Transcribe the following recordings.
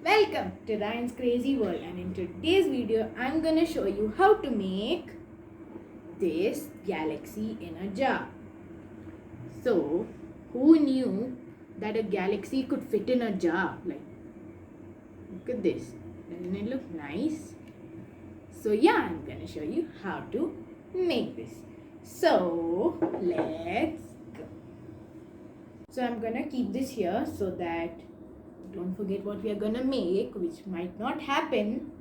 Welcome to Ryan's Crazy World, and in today's video I'm gonna show you how to make this galaxy in a jar. So, who knew that a galaxy could fit in a jar? Like, look at this. Doesn't it look nice? So yeah, I'm gonna show you how to make this. So, let's go. So I'm gonna keep this here so that don't forget what we are gonna make, which might not happen,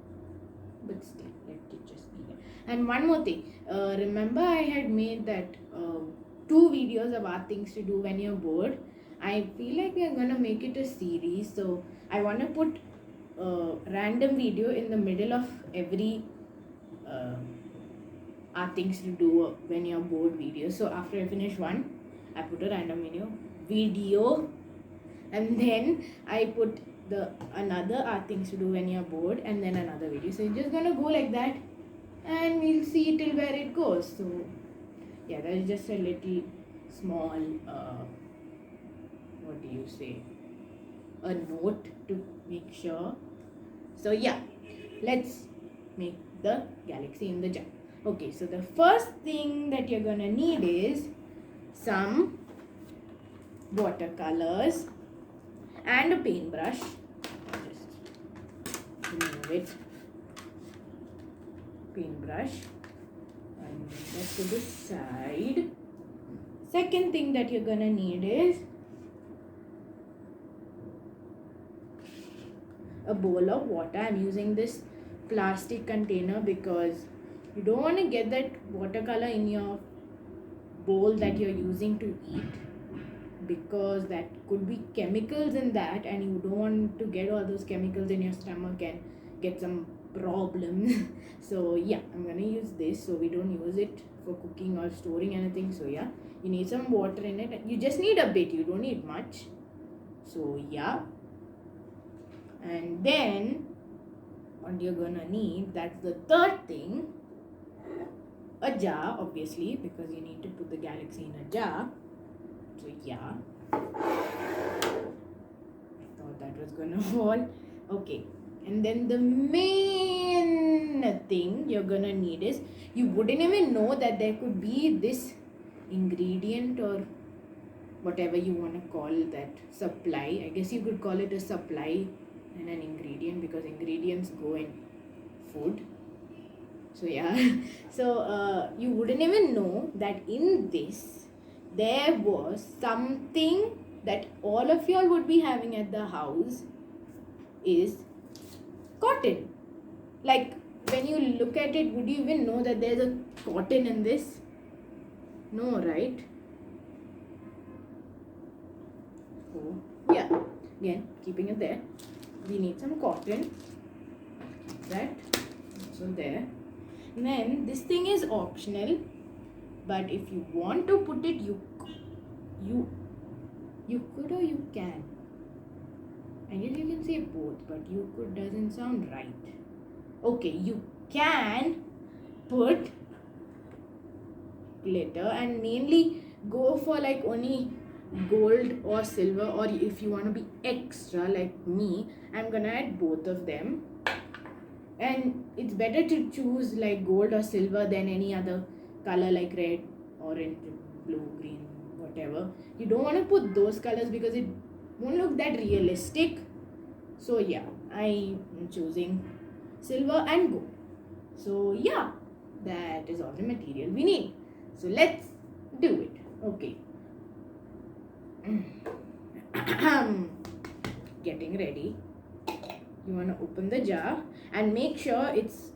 but still let it just be there. And one more thing, remember I had made that 2 videos about things to do when you're bored. I feel like we are gonna make it a series, so I want to put a random video in the middle of every are things to do when you're bored video. So after I finish one, I put a random video, and then I put the another are things to do when you're bored, and then another video. So it's just gonna go like that, and we'll see till where it goes. So yeah, that is just a little small what do you say, a note to make sure. So yeah, let's make the galaxy in the jar. Okay, so the first thing that you're gonna need is some watercolors and a paintbrush. Just remove it. Paintbrush and that to the side. Second thing that you're gonna need is a bowl of water. I'm using this plastic container because you don't want to get that watercolor in your bowl that you're using to eat, because that could be chemicals in that, and you don't want to get all those chemicals in your stomach and get some problems. So yeah, I'm gonna use this so we don't use it for cooking or storing anything. So yeah, you need some water in it. You just need a bit, you don't need much. So yeah, and then what you're gonna need, that's the third thing, a jar, obviously, because you need to put the galaxy in a jar. So yeah, I thought that was gonna fall. Okay, and then the main thing you're gonna need is, you wouldn't even know that there could be this ingredient or whatever you want to call that, supply. I guess you could call it a supply and an ingredient, because ingredients go in food. So yeah, so you wouldn't even know that in this there was something that all of y'all would be having at the house, is cotton. Like, when you look at it, would you even know that there's a cotton in this? No, right? So yeah, again, keeping it there, we need some cotton. That so there. And then this thing is optional, but if you want to put it, you could, or you can. I guess you can say both, but you could doesn't sound right. Okay, you can put glitter, and mainly go for like only gold or silver, or if you want to be extra like me, I'm gonna add both of them. And it's better to choose like gold or silver than any other color like red, orange, blue, green, whatever. You don't want to put those colors because it won't look that realistic. So yeah, I'm choosing silver and gold. So yeah, that is all the material we need. So let's do it. Okay. Getting ready. You want to open the jar and make sure it's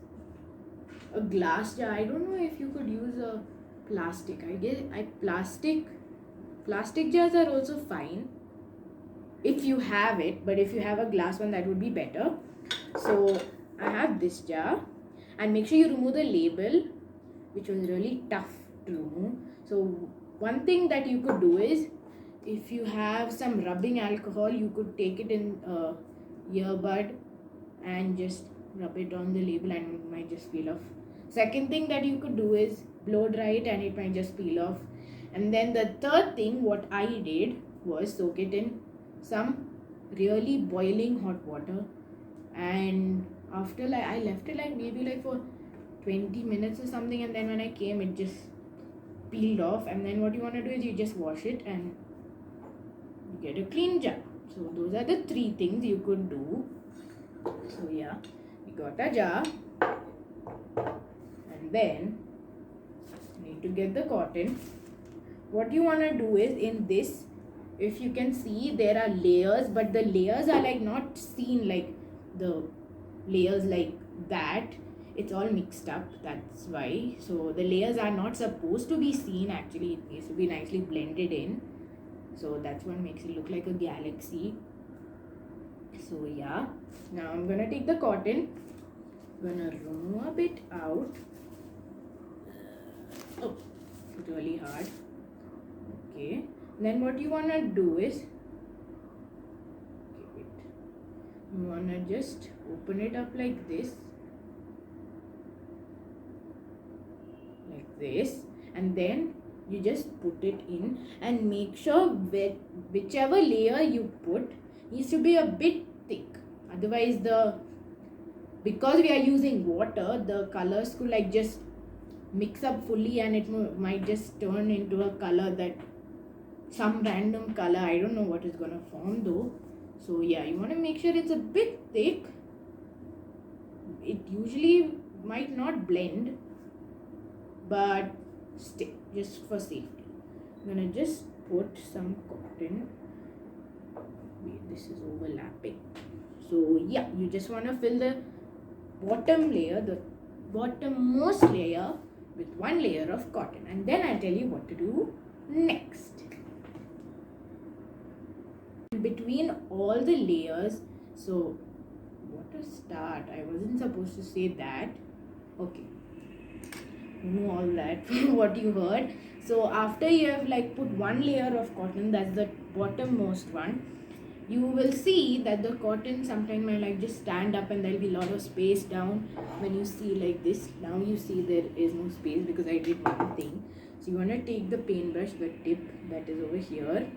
a glass jar. I don't know if you could use a plastic. I guess plastic jars are also fine if you have it, but if you have a glass one, that would be better. So I have this jar, and make sure you remove the label, which was really tough to remove. So one thing that you could do is, if you have some rubbing alcohol, you could take it in a earbud and just rub it on the label, and it might just peel off. Second thing that you could do is blow dry it, and it might just peel off. And then the third thing, what I did was soak it in some really boiling hot water and after like I left it like maybe like for 20 minutes or something, and then when I came it just peeled off. And then what you want to do is you just wash it and you get a clean jar. So those are the 3 things you could do. So yeah, we got a jar, and then you need to get the cotton. What you want to do is, in this, if you can see, there are layers, but the layers are like not seen like the layers like that. It's all mixed up, that's why. So the layers are not supposed to be seen, actually it needs to be nicely blended in. So that's what makes it look like a galaxy. So yeah, now I'm gonna take the cotton, gonna rub it out. Oh, it's really hard. Okay, then what you wanna do is, you wanna just open it up like this, and then you just put it in, and make sure whichever layer you put needs to be a bit thick. Otherwise, because we are using water, the colors could like just mix up fully, and it might just turn into a color that some random color. I don't know what is gonna form though. So yeah, you want to make sure it's a bit thick. It usually might not blend, but still, just for safety, I'm gonna just put some cotton. Wait, this is overlapping. So yeah, you just want to fill the bottom layer, the bottommost layer, with 1 layer of cotton, and then I'll tell you what to do next. Between all the layers, so what to start? I wasn't supposed to say that. Okay, you know all that from what you heard. So after you have like put 1 layer of cotton, that's the bottommost one, you will see that the cotton sometimes might like just stand up, and there'll be a lot of space down. When you see like this, now you see there is no space because I did one thing. So you want to take the paintbrush, the tip that is over here,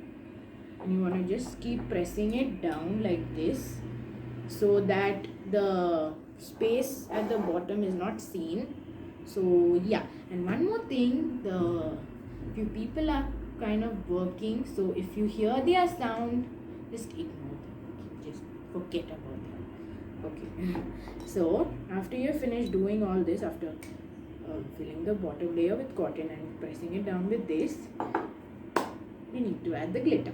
and you want to just keep pressing it down like this, so that the space at the bottom is not seen. So yeah, and one more thing, the few people are kind of working, so if you hear their sound, just ignore them. Just forget about them. Okay. So after you finish doing all this, after filling the bottom layer with cotton and pressing it down with this, we need to add the glitter.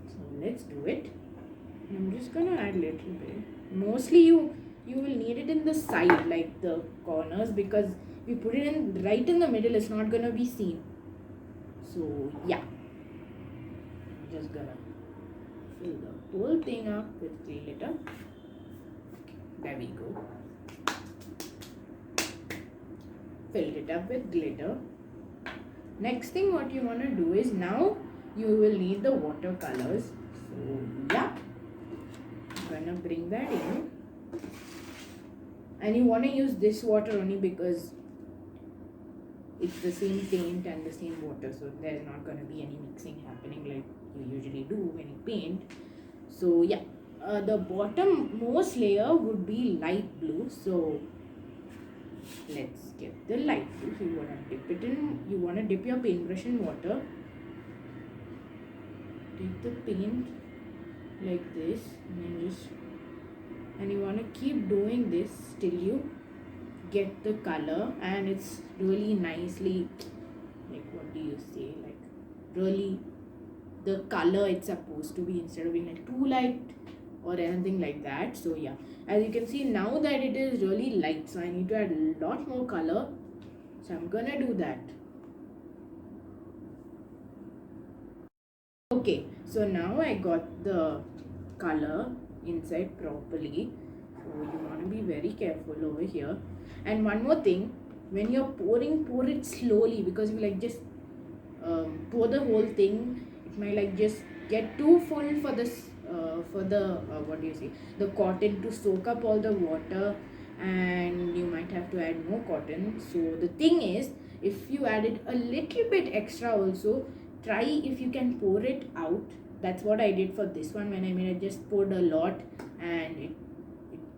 So let's do it. I'm just gonna add little bit. Mostly you will need it in the side, like the corners, because if you put it in right in the middle, it's not gonna be seen. So yeah, I'm just gonna fill the whole thing up with glitter. Okay, there we go. Filled it up with glitter. Next thing what you want to do is, now you will need the watercolors. So yeah, I'm gonna bring that in, and you want to use this water only because it's the same paint and the same water, so there's not going to be any mixing happening like you usually do when you paint. So yeah, the bottommost layer would be light blue. So let's get the light blue. So you want to dip it in, you want to dip your paintbrush in water, take the paint like this, and you want to keep doing this till you get the color, and it's really nicely, like, what do you say, like really the color it's supposed to be, instead of being like too light or anything like that. So yeah, as you can see now that it is really light, so I need to add a lot more color. So I'm gonna do that. Okay, so now I got the color inside properly. So you want to be very careful over here. And one more thing, when you're pouring, pour it slowly, because if you like just pour the whole thing, it might like just get too full for this what do you say, the cotton to soak up all the water, and you might have to add more cotton. So the thing is, if you added a little bit extra also, try if you can pour it out. That's what I did for this one. When I just poured a lot, and it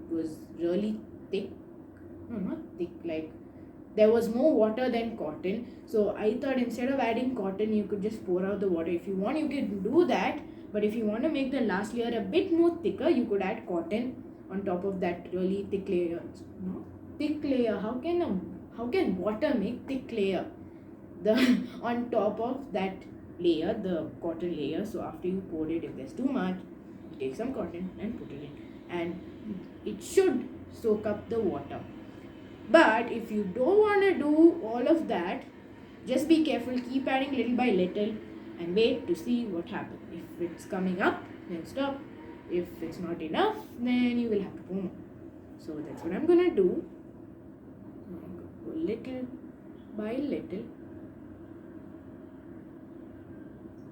was really thick. No, not thick, like there was more water than cotton. So I thought instead of adding cotton, you could just pour out the water. If you want, you can do that. But if you want to make the last layer a bit more thicker, you could add cotton on top of that really thick layer. No, thick layer. How can water make thick layer? The on top of that layer, the cotton layer. So after you pour it, if there's too much, you take some cotton and put it in, and it should soak up the water. But if you don't want to do all of that, just be careful, keep adding little by little and wait to see what happens. If it's coming up, then stop. If it's not enough, then you will have to pour more. So that's what I'm gonna do. Go little by little.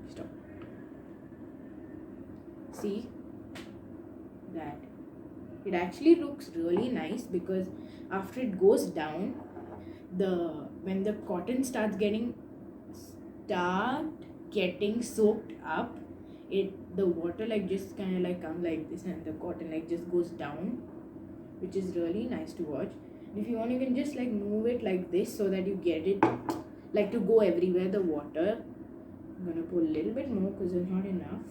Stop. See that it actually looks really nice, because after it goes down, when the cotton start getting soaked up, the water like just kind of like come like this, and the cotton like just goes down, which is really nice to watch. If you want, you can just like move it like this so that you get it like to go everywhere, the water. I'm gonna pour a little bit more because there's not enough.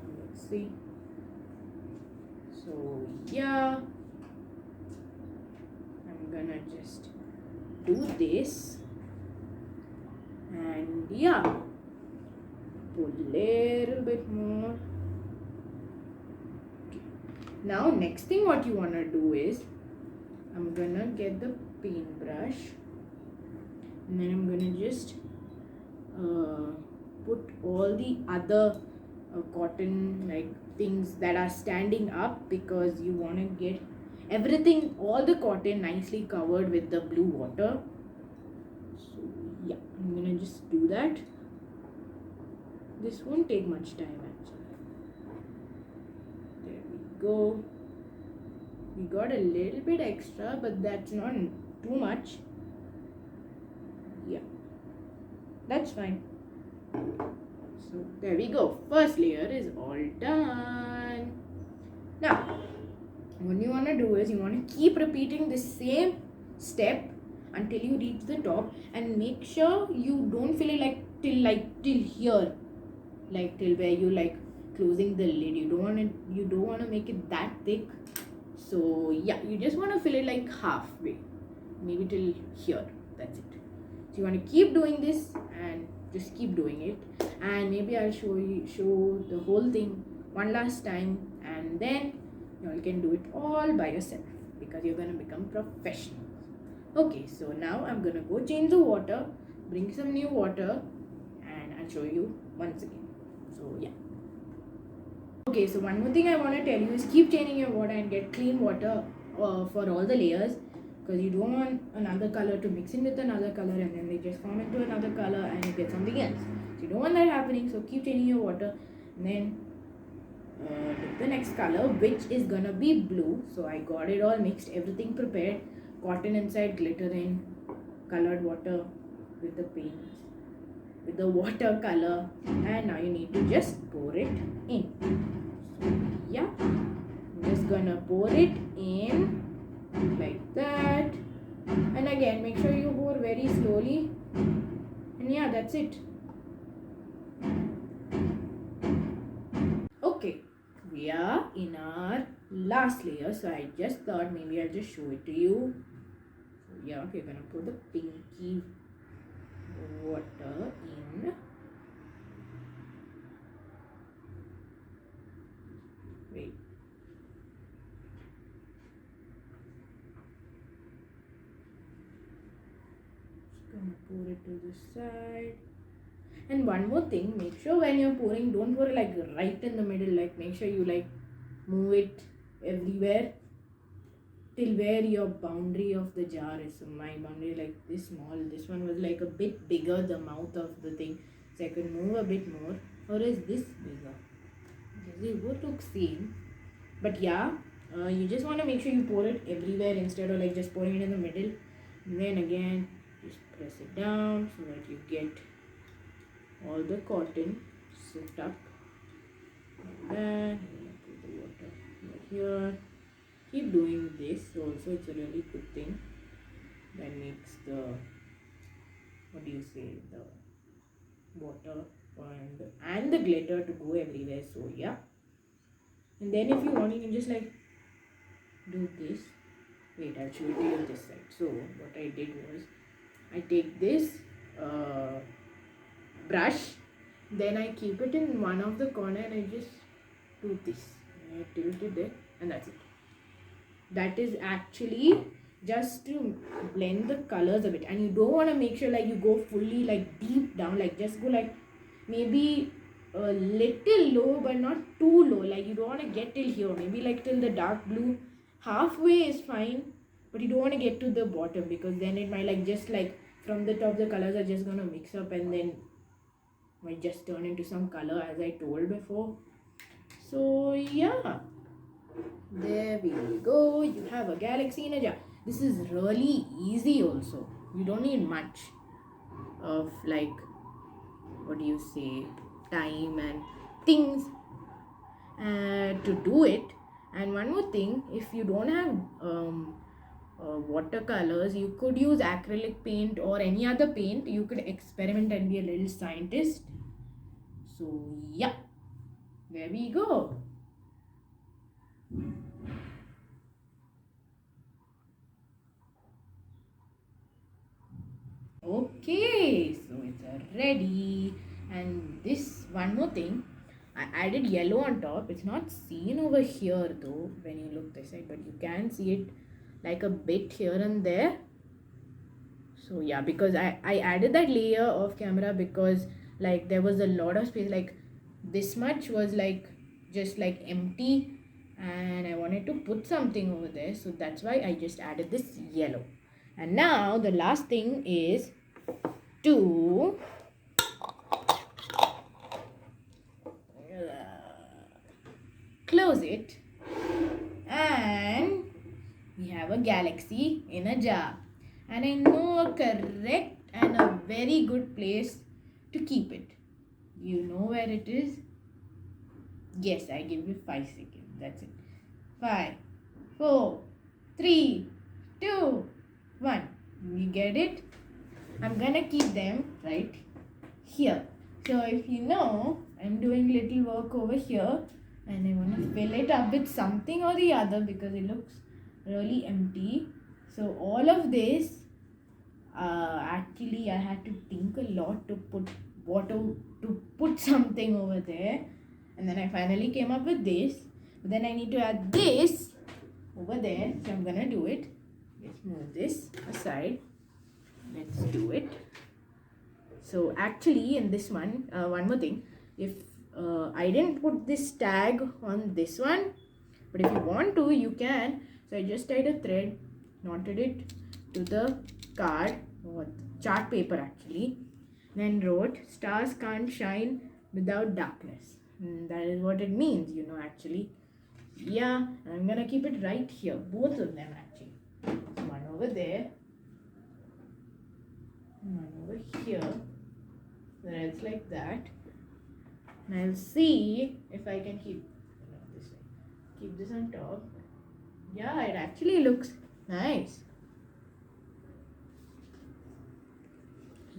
Now let's see. So yeah, I'm gonna just do this, and yeah, put a little bit more. Okay. Now next thing what you wanna do is, I'm gonna get the paintbrush, and then I'm gonna just put all the other cotton like things that are standing up, because you want to get everything, all the cotton nicely covered with the blue water. So yeah, I'm gonna just do that. This won't take much time actually. There we go. We got a little bit extra, but that's not too much. Yeah, that's fine. So there we go. First layer is all done. Now, what you want to do is you want to keep repeating the same step until you reach the top, and make sure you don't fill it till here, like till where you like closing the lid. You don't want to make it that thick. So yeah, you just want to fill it like halfway, maybe till here. That's it. So you want to keep doing this and just keep doing it, and maybe I'll show the whole thing one last time, and then you all can do it all by yourself, because you're gonna become professional. Okay, so now I'm gonna go change the water, bring some new water, and I'll show you once again. So yeah. Okay, so one more thing I want to tell you is keep changing your water and get clean water for all the layers, because you don't want another color to mix in with another color and then they just form into another color and you get something else. So you don't want that happening, so keep changing your water, and then get the next color, which is gonna be blue. So I got it all mixed, everything prepared, cotton inside, glitter in, colored water with the paints, with the watercolor, and now you need to just pour it in. So yeah, I'm just gonna pour it in like that, and again make sure you pour very slowly, and yeah, that's it. Okay, we are in our last layer, so I just thought maybe I'll just show it to you. So yeah, we're gonna put the pinky water in. Wait. Just gonna pour it to the side. And one more thing, make sure when you're pouring, don't pour it like right in the middle. Like make sure you like move it everywhere till where your boundary of the jar is. So my boundary like this small. This one was like a bit bigger, the mouth of the thing. So I could move a bit more. Or is this bigger? They both look same. But yeah, you just want to make sure you pour it everywhere instead of like just pouring it in the middle. And then again, just press it down so that you get all the cotton soaked up like that. here. Keep doing this. Also, it's a really good thing that makes the, what do you say, the water and the glitter to go everywhere. So yeah. And then if you want, you can just like do this. Wait, I'll show it to you this side. So what I did was, I take this brush, then I keep it in one of the corner and I just do this. And I tilt it there and that's it. That is actually just to blend the colors a bit. And you don't want to make sure like you go fully like deep down, like just go like maybe a little low but not too low. Like you don't want to get till here, maybe like till the dark blue. Halfway is fine, but you don't want to get to the bottom because then it might like just like from the top the colors are just gonna mix up and then might just turn into some color as I told before. So yeah, there we go. You have a galaxy in a jar. This is really easy also. You don't need much of like, what do you say, time and things to do it. And one more thing, if you don't have watercolors, you could use acrylic paint or any other paint. You could experiment and be a little scientist. So yeah, there we go. Okay, so it's ready. And this one more thing, I added yellow on top. It's not seen over here though when you look this side, but you can see it like a bit here and there. So yeah, because I added that layer off camera because like there was a lot of space, like this much was like just like empty and I wanted to put something over there, so that's why I just added this yellow. And now the last thing is to close it, and we have a galaxy in a jar. And I know a correct and a very good place to keep it. You know where it is? Yes, I give you 5 seconds. That's it. 5, 4, 3, 2, 1. You get it? I'm gonna keep them right here. So if you know, I'm doing little work over here and I want to fill it up with something or the other because it looks really empty. So all of this, actually I had to think a lot to put something over there, and then I finally came up with this. But then I need to add this over there, so I'm gonna do it. Let's move this aside. Let's do it. So actually in this one, one more thing, if I didn't put this tag on this one, but if you want to, you can. So I just tied a thread, knotted it to the card or chart paper actually, then wrote stars can't shine without darkness. That is what it means, you know, actually. Yeah, I'm gonna keep it right here, both of them actually. So one over there, one over here. So it's like that. And I'll see if I can keep this on top. Yeah, it actually looks nice.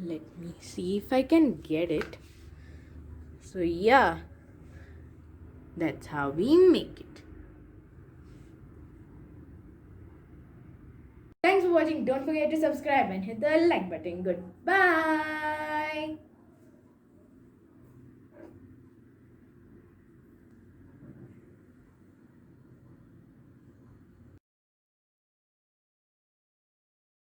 Let me see if I can get it. So yeah, that's how we make it. Thanks for watching. Don't forget to subscribe and hit the like button. Goodbye.